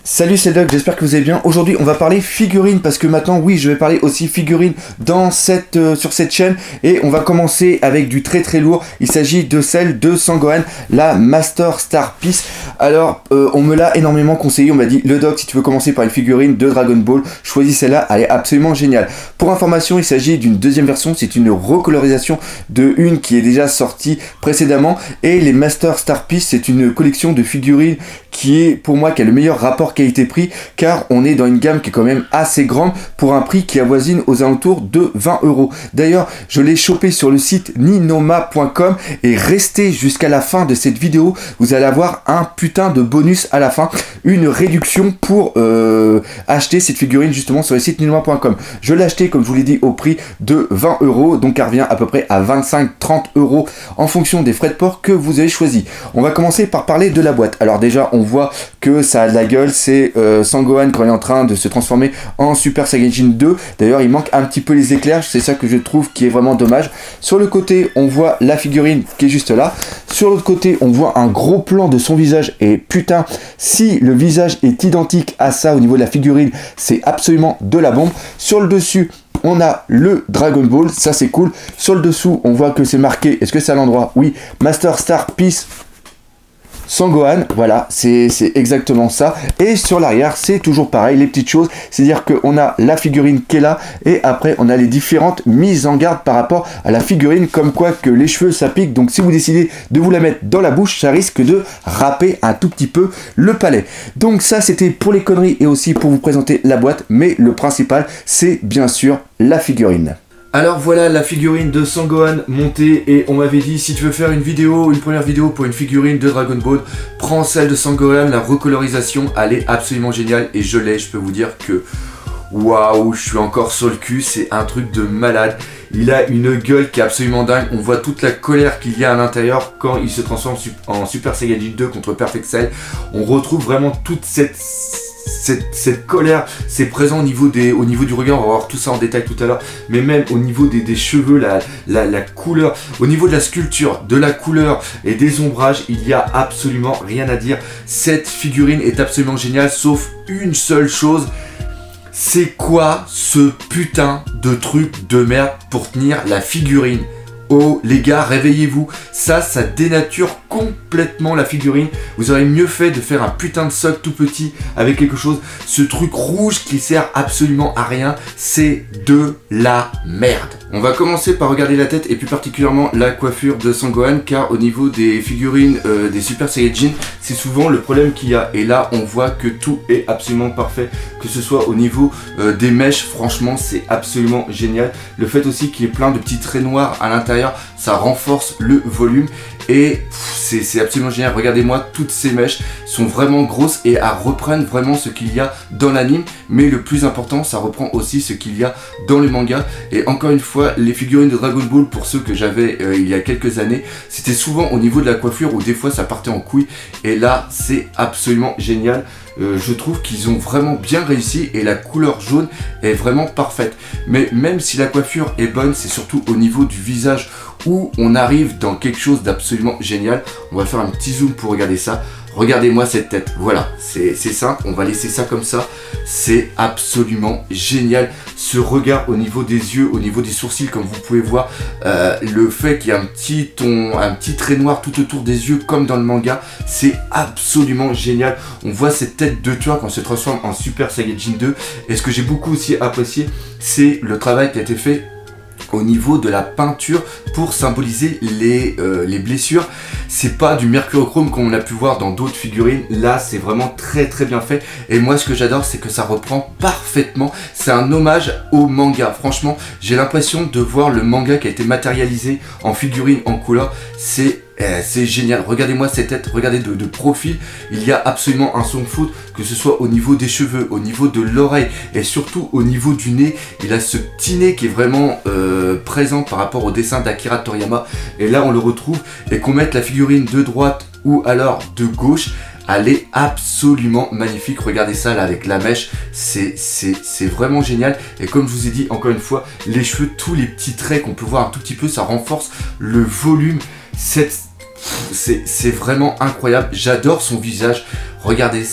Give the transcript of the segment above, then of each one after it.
Salut, c'est Doug, j'espère que vous allez bien. Aujourd'hui on va parler figurines parce que maintenant oui je vais parler aussi figurines dans sur cette chaîne. Et on va commencer avec du très lourd. Il s'agit de celle de Sangohan, la Master Star Piece. Alors on me l'a énormément conseillé, on m'a dit le Doc, si tu veux commencer par une figurine de Dragon Ball, choisis celle-là, elle est absolument géniale. Pour information, il s'agit d'une deuxième version, c'est une recolorisation de une qui est déjà sortie précédemment. Et les Master Star Piece, c'est une collection de figurines qui est pour moi qui a le meilleur rapport qualité-prix, car on est dans une gamme qui est quand même assez grande pour un prix qui avoisine aux alentours de 20 €. D'ailleurs, je l'ai chopé sur le site ninoma.com et restez jusqu'à la fin de cette vidéo, vous allez avoir un putain de bonus à la fin, une réduction pour acheter cette figurine justement sur le site ninoma.com. Je l'ai acheté, comme je vous l'ai dit, au prix de 20 €, donc elle revient à peu près à 25-30 € en fonction des frais de port que vous avez choisi. On va commencer par parler de la boîte. Alors déjà, on voit que ça a de la gueule, c'est Sangohan quand il est en train de se transformer en Super Saiyajin 2. D'ailleurs, il manque un petit peu les éclairs, c'est ça que je trouve qui est vraiment dommage. Sur le côté, on voit la figurine qui est juste là. Sur l'autre côté, on voit un gros plan de son visage et putain, si le visage est identique à ça au niveau de la figurine, c'est absolument de la bombe. Sur le dessus, on a le Dragon Ball, ça c'est cool. Sur le dessous, on voit que c'est marqué, est-ce que c'est à l'endroit? Oui, Master Star Piece Sangohan, voilà, c'est exactement ça. Et sur l'arrière, c'est toujours pareil, les petites choses, c'est-à-dire qu'on a la figurine qui est là, et après on a les différentes mises en garde par rapport à la figurine, comme quoi que les cheveux ça pique, donc si vous décidez de vous la mettre dans la bouche, ça risque de râper un tout petit peu le palais. Donc ça c'était pour les conneries et aussi pour vous présenter la boîte, mais le principal c'est bien sûr la figurine. Alors voilà la figurine de Sangohan montée, et on m'avait dit si tu veux faire une vidéo, une première vidéo pour une figurine de Dragon Ball, prends celle de Sangohan, la recolorisation, elle est absolument géniale et je l'ai, je peux vous dire que waouh, je suis encore sur le cul, c'est un truc de malade. Il a une gueule qui est absolument dingue, on voit toute la colère qu'il y a à l'intérieur quand il se transforme en Super Saiyajin 2 contre Perfect Cell. On retrouve vraiment toute cette colère, c'est présent au niveau du regard, on va voir tout ça en détail tout à l'heure, mais même au niveau des cheveux, la couleur, au niveau de la sculpture, de la couleur et des ombrages, il y a absolument rien à dire. Cette figurine est absolument géniale, sauf une seule chose. C'est quoi ce putain de truc de merde pour tenir la figurine? Oh les gars, réveillez-vous, ça dénature complètement la figurine. Vous aurez mieux fait de faire un putain de socle tout petit avec quelque chose. Ce truc rouge qui sert absolument à rien, c'est de la merde. On va commencer par regarder la tête et plus particulièrement la coiffure de Sangohan, car au niveau des figurines des Super Saiyajin, c'est souvent le problème qu'il y a. Et là on voit que tout est absolument parfait, que ce soit au niveau des mèches, franchement c'est absolument génial. Le fait aussi qu'il y ait plein de petits traits noirs à l'intérieur, ça renforce le volume et c'est absolument génial. Regardez-moi, toutes ces mèches sont vraiment grosses et elles reprennent vraiment ce qu'il y a dans l'anime, mais le plus important, ça reprend aussi ce qu'il y a dans le manga. Et encore une fois, les figurines de Dragon Ball, pour ceux que j'avais il y a quelques années, c'était souvent au niveau de la coiffure où des fois ça partait en couille, et là c'est absolument génial. Je trouve qu'ils ont vraiment bien réussi et la couleur jaune est vraiment parfaite. Mais même si la coiffure est bonne, c'est surtout au niveau du visage où on arrive dans quelque chose d'absolument génial. On va faire un petit zoom pour regarder ça. Regardez-moi cette tête, voilà, c'est simple, on va laisser ça comme ça. C'est absolument génial. Ce regard au niveau des yeux, au niveau des sourcils, comme vous pouvez voir, le fait qu'il y a un petit trait noir tout autour des yeux comme dans le manga, c'est absolument génial. On voit cette tête de tueur quand elle se transforme en Super Saiyajin 2. Et ce que j'ai beaucoup aussi apprécié, c'est le travail qui a été fait au niveau de la peinture pour symboliser les blessures. C'est pas du mercurochrome comme on a pu voir dans d'autres figurines, là c'est vraiment très bien fait. Et moi ce que j'adore, c'est que ça reprend parfaitement, c'est un hommage au manga. Franchement, j'ai l'impression de voir le manga qui a été matérialisé en figurine en couleur. C'est génial, regardez-moi cette tête, regardez de profil, il y a absolument un son de foot, que ce soit au niveau des cheveux, au niveau de l'oreille et surtout au niveau du nez. Il a ce petit nez qui est vraiment présent par rapport au dessin d'Akira Toriyama, et là on le retrouve, et qu'on mette la figurine de droite ou alors de gauche, elle est absolument magnifique. Regardez ça là avec la mèche, c'est vraiment génial. Et comme je vous ai dit encore une fois, les cheveux, tous les petits traits qu'on peut voir un tout petit peu, ça renforce le volume. C'est vraiment incroyable, j'adore son visage. Regardez,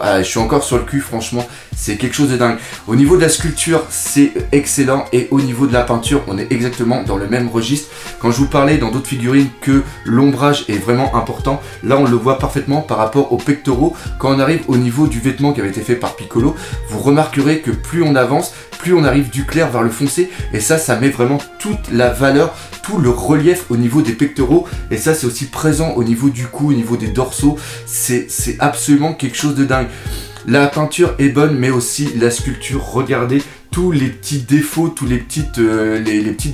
je suis encore sur le cul, franchement, c'est quelque chose de dingue. Au niveau de la sculpture, c'est excellent, et au niveau de la peinture, on est exactement dans le même registre. Quand je vous parlais dans d'autres figurines que l'ombrage est vraiment important, là on le voit parfaitement par rapport aux pectoraux. Quand on arrive au niveau du vêtement qui avait été fait par Piccolo, vous remarquerez que plus on avance, plus on arrive du clair vers le foncé, et ça met vraiment toute la valeur, tout le relief au niveau des pectoraux, et ça c'est aussi présent au niveau du cou, au niveau des dorsaux. C'est absolument quelque chose de dingue. La peinture est bonne, mais aussi la sculpture. Regardez tous les petits défauts, tous les petites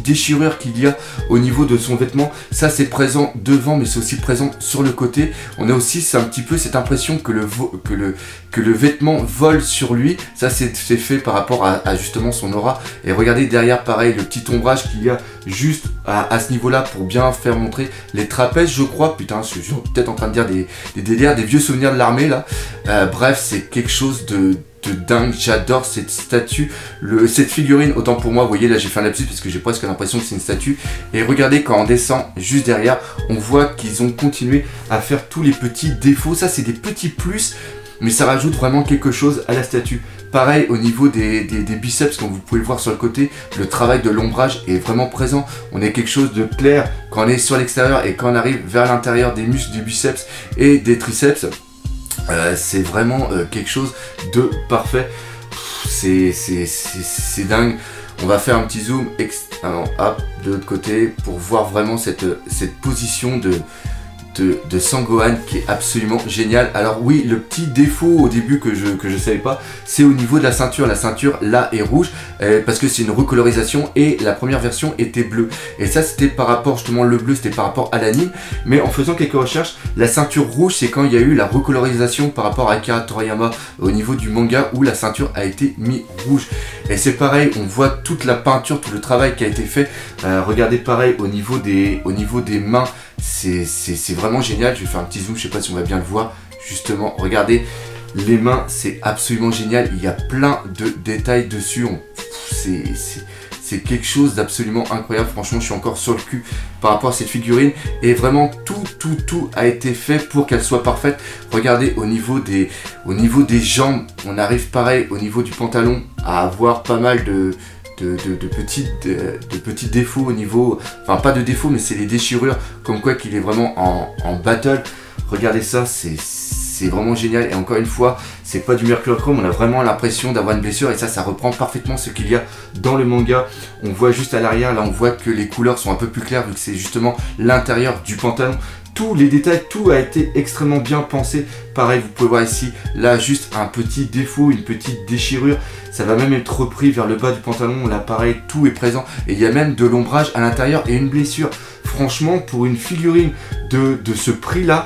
déchirures qu'il y a au niveau de son vêtement. Ça c'est présent devant, mais c'est aussi présent sur le côté. On a aussi un petit peu cette impression que le vêtement vole sur lui. Ça c'est fait par rapport à justement son aura. Et regardez derrière, pareil, le petit ombrage qu'il y a juste à ce niveau là pour bien faire montrer les trapèzes, je crois. Putain, je suis peut-être en train de dire des délires, des vieux souvenirs de l'armée là. Bref, c'est quelque chose de dingue. J'adore cette statue, cette figurine. Autant pour moi, vous voyez là j'ai fait un lapsus parce que j'ai presque l'impression que c'est une statue. Et regardez, quand on descend juste derrière, on voit qu'ils ont continué à faire tous les petits défauts. Ça c'est des petits plus, mais ça rajoute vraiment quelque chose à la statue. Pareil au niveau des biceps, comme vous pouvez le voir sur le côté, le travail de l'ombrage est vraiment présent. On est quelque chose de clair quand on est sur l'extérieur, et quand on arrive vers l'intérieur des muscles du biceps et des triceps, c'est vraiment quelque chose de parfait. C'est dingue. On va faire un petit zoom hop, de l'autre côté pour voir vraiment cette position de Sangohan qui est absolument génial. Alors oui, le petit défaut au début que je savais pas, c'est au niveau de la ceinture. La ceinture là est rouge parce que c'est une recolorisation, et la première version était bleue, et ça c'était par rapport justement, le bleu c'était par rapport à l'anime. Mais en faisant quelques recherches, la ceinture rouge c'est quand il y a eu la recolorisation par rapport à Akira Toriyama au niveau du manga, où la ceinture a été mise rouge. Et c'est pareil, on voit toute la peinture, tout le travail qui a été fait. Regardez pareil au niveau des mains, c'est vraiment génial. Je vais faire un petit zoom, je sais pas si on va bien le voir. Justement, regardez les mains, c'est absolument génial. Il y a plein de détails dessus. C'est quelque chose d'absolument incroyable. Franchement, je suis encore sur le cul par rapport à cette figurine. Et vraiment, tout a été fait pour qu'elle soit parfaite. Regardez au niveau des jambes. On arrive pareil au niveau du pantalon à avoir pas mal de petits défauts au niveau, enfin pas de défauts, mais c'est les déchirures, comme quoi qu'il est vraiment en battle. Regardez ça, c'est vraiment génial. Et encore une fois, c'est pas du mercurochrome, on a vraiment l'impression d'avoir une blessure, et ça reprend parfaitement ce qu'il y a dans le manga. On voit juste à l'arrière, là on voit que les couleurs sont un peu plus claires vu que c'est justement l'intérieur du pantalon. Tous les détails, tout a été extrêmement bien pensé. Pareil, vous pouvez voir ici, là juste un petit défaut, une petite déchirure. Ça va même être repris vers le bas du pantalon. Là pareil, tout est présent. Et il y a même de l'ombrage à l'intérieur et une blessure. Franchement, pour une figurine de ce prix-là,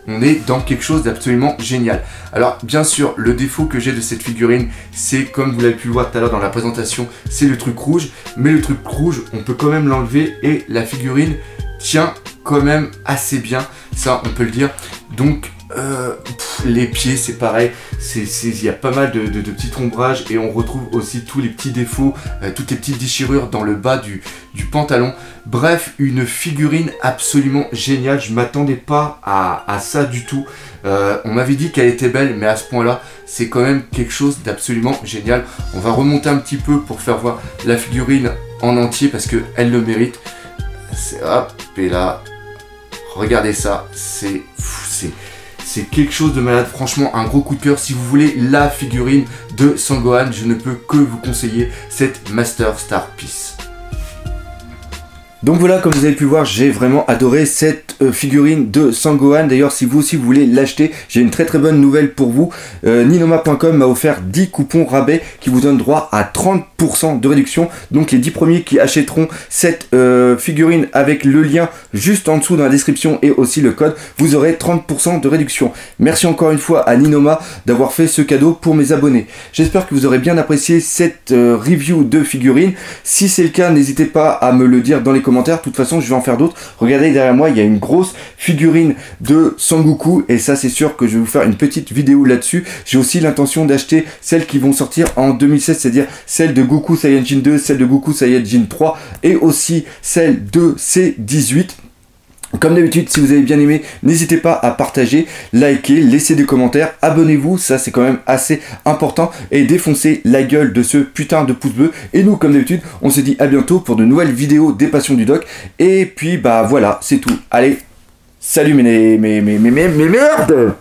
on est dans quelque chose d'absolument génial. Alors bien sûr, le défaut que j'ai de cette figurine, c'est, comme vous l'avez pu le voir tout à l'heure dans la présentation, c'est le truc rouge. Mais le truc rouge, on peut quand même l'enlever, et la figurine tient quand même assez bien, ça on peut le dire. Donc les pieds c'est pareil, il y a pas mal de petits ombrages, et on retrouve aussi tous les petits défauts, toutes les petites déchirures dans le bas du pantalon. Bref, une figurine absolument géniale. Je m'attendais pas à ça du tout. On m'avait dit qu'elle était belle, mais à ce point là c'est quand même quelque chose d'absolument génial. On va remonter un petit peu pour faire voir la figurine en entier parce qu'elle le mérite. Hop, et là, regardez ça, c'est quelque chose de malade. Franchement, un gros coup de cœur. Si vous voulez la figurine de Sangohan, je ne peux que vous conseiller cette Master Star Piece. Donc voilà, comme vous avez pu voir, j'ai vraiment adoré cette figurine de Sangohan. D'ailleurs, si vous aussi vous voulez l'acheter, j'ai une très bonne nouvelle pour vous. Ninoma.com m'a offert 10 coupons rabais qui vous donnent droit à 30% de réduction. Donc les 10 premiers qui achèteront cette figurine avec le lien juste en dessous dans la description et aussi le code, vous aurez 30% de réduction. Merci encore une fois à Ninoma d'avoir fait ce cadeau pour mes abonnés. J'espère que vous aurez bien apprécié cette review de figurine. Si c'est le cas, n'hésitez pas à me le dire dans les commentaires. De toute façon, je vais en faire d'autres. Regardez derrière moi, il y a une grosse figurine de Sangoku, et ça c'est sûr que je vais vous faire une petite vidéo là-dessus. J'ai aussi l'intention d'acheter celles qui vont sortir en 2016, c'est-à-dire celle de Goku Saiyajin 2, celle de Goku Saiyajin 3 et aussi celle de C18. Comme d'habitude, si vous avez bien aimé, n'hésitez pas à partager, liker, laisser des commentaires, abonnez-vous, ça c'est quand même assez important, et défoncez la gueule de ce putain de pouce bleu. Et nous, comme d'habitude, on se dit à bientôt pour de nouvelles vidéos des passions du doc. Et puis bah voilà, c'est tout. Allez, salut mes merdes.